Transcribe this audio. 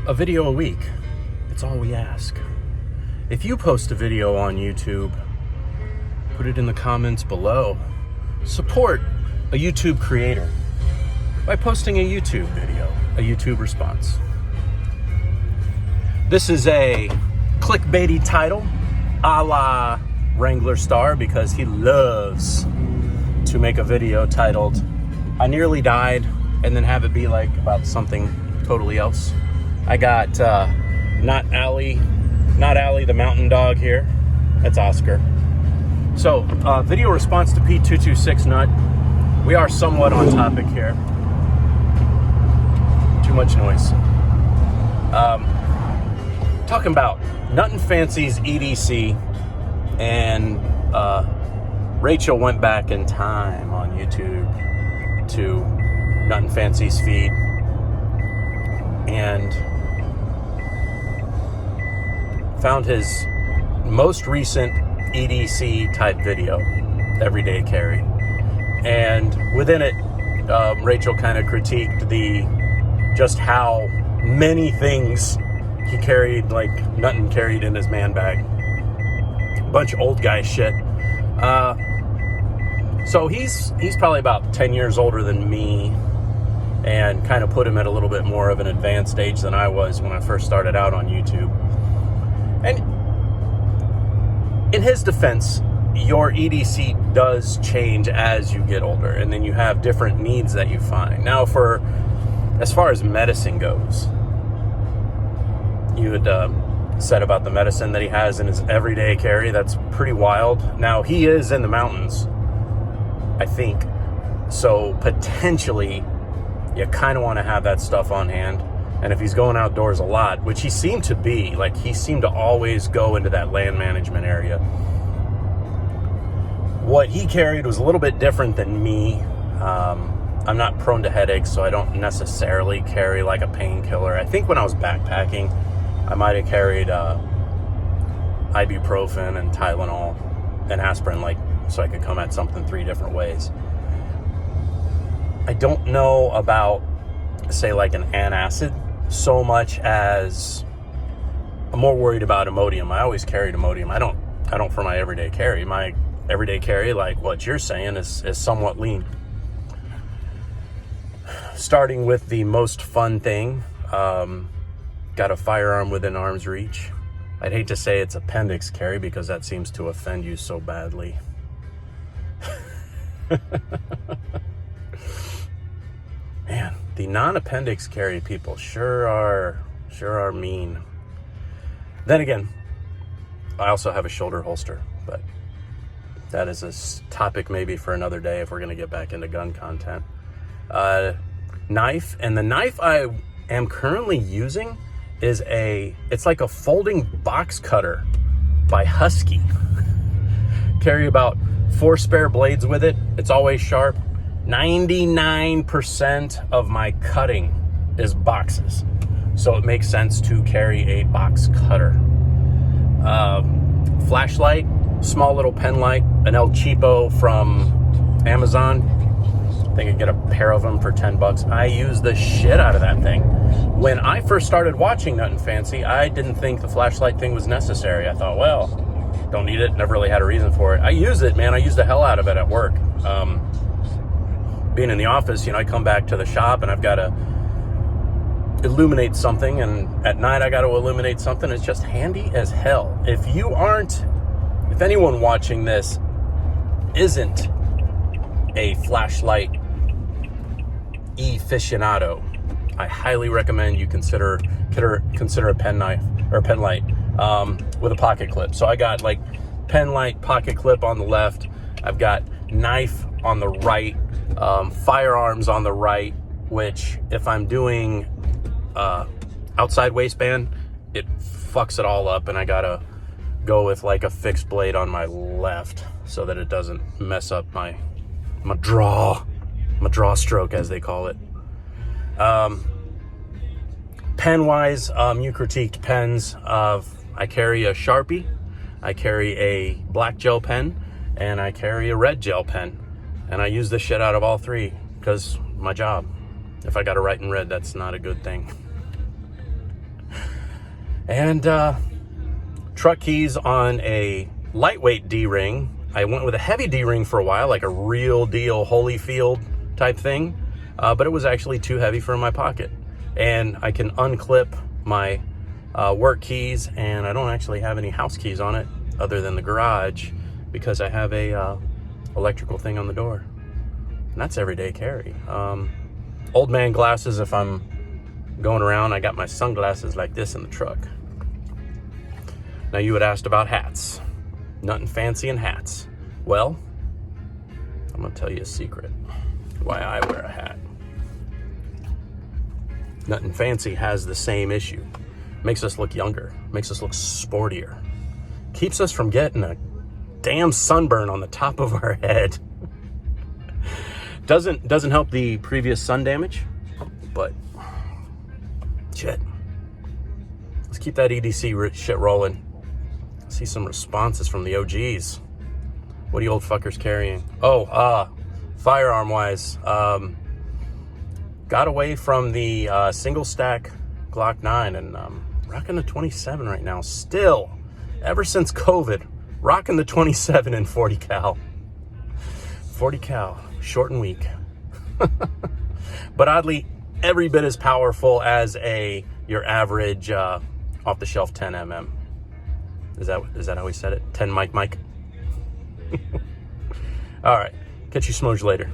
a video a week. It's all we ask. If you post a video on YouTube, put it in the comments below. Support a YouTube creator by posting a YouTube video, a YouTube response. This is a clickbaity title, a la Wrangler Star, because he loves to make a video titled "I Nearly Died" and then have it be like about something totally else. I got not Allie the mountain dog here. That's Oscar. So, video response to P226 Nut. We are somewhat on topic here. Too much noise. Talking about nutnfancy's EDC, and Rachel went back in time on YouTube to nutnfancy's feed and found his most recent EDC type video, Everyday Carry. And within it, Rachel kind of critiqued just how many things he carried, like Nuttin carried in his man bag. Bunch of old guy shit. So he's probably about 10 years older than me, and kind of put him at a little bit more of an advanced age than I was when I first started out on YouTube. And in his defense, your EDC does change as you get older, and then you have different needs that you find. Now, as far as medicine goes, you had said about the medicine that he has in his everyday carry. That's pretty wild. Now, he is in the mountains, I think, so potentially you kind of want to have that stuff on hand. And if he's going outdoors a lot, which he seemed to be, like he seemed to always go into that land management area. What he carried was a little bit different than me. I'm not prone to headaches, so I don't necessarily carry like a painkiller. I think when I was backpacking, I might have carried ibuprofen and Tylenol and aspirin, like, so I could come at something 3 different ways. I don't know about, say, like an antacid so much as I'm more worried about Imodium. I always carried Imodium. I don't for my everyday carry. My everyday carry, like what you're saying, is somewhat lean. Starting with the most fun thing, got a firearm within arm's reach. I'd hate to say it's appendix carry because that seems to offend you so badly. Man, the non-appendix carry people sure are mean. Then again, I also have a shoulder holster, but that is a topic maybe for another day if we're going to get back into gun content. Knife, and the knife I am currently using is it's like a folding box cutter by Husky. Carry about 4 spare blades with it. It's always sharp. 99% of my cutting is boxes, so it makes sense to carry a box cutter. Flashlight, small little pen light, an El Cheapo from Amazon. I think I could get a pair of them for $10. I use the shit out of that thing. When I first started watching Nutnfancy, I didn't think the flashlight thing was necessary. I thought, well, don't need it. Never really had a reason for it. I use it, man. I use the hell out of it at work. Being in the office, I come back to the shop and I've got to illuminate something, and at night I got to illuminate something. It's just handy as hell. If anyone watching this isn't a flashlight aficionado, I highly recommend you consider a pen knife or a pen light with a pocket clip. So I got like pen light, pocket clip on the left. I've got knife on the right, firearms on the right, which if I'm doing outside waistband, it fucks it all up, and I gotta go with like a fixed blade on my left so that it doesn't mess up my draw stroke, as they call it. Pen wise, you critiqued pens. I carry a Sharpie, I carry a black gel pen, and I carry a red gel pen, and I use the shit out of all 3 because my job. If I got to write in red, that's not a good thing. And truck keys on a lightweight D-ring. I went with a heavy D-ring for a while, like a real deal Holyfield type thing, but it was actually too heavy for my pocket. And I can unclip my work keys, and I don't actually have any house keys on it other than the garage, because I have a electrical thing on the door. And that's everyday carry. Old man glasses if I'm going around. I got my sunglasses like this in the truck. Now you had asked about hats. Nothing fancy in hats. Well, I'm gonna tell you a secret why I wear a hat. Nothing Fancy has the same issue. Makes us look younger, makes us look sportier, keeps us from getting a damn sunburn on the top of our head. Doesn't help the previous sun damage, but shit. Let's keep that EDC shit rolling. See some responses from the OGs. What are you old fuckers carrying? Oh, firearm wise, got away from the single stack Glock 9 and rocking the 27 right now. Still, ever since COVID, rocking the 27 and 40 cal. 40 cal, short and weak. But oddly, every bit as powerful as your average off the shelf 10 mm. Is that how we said it? 10 Mike. All right, catch you smooge later.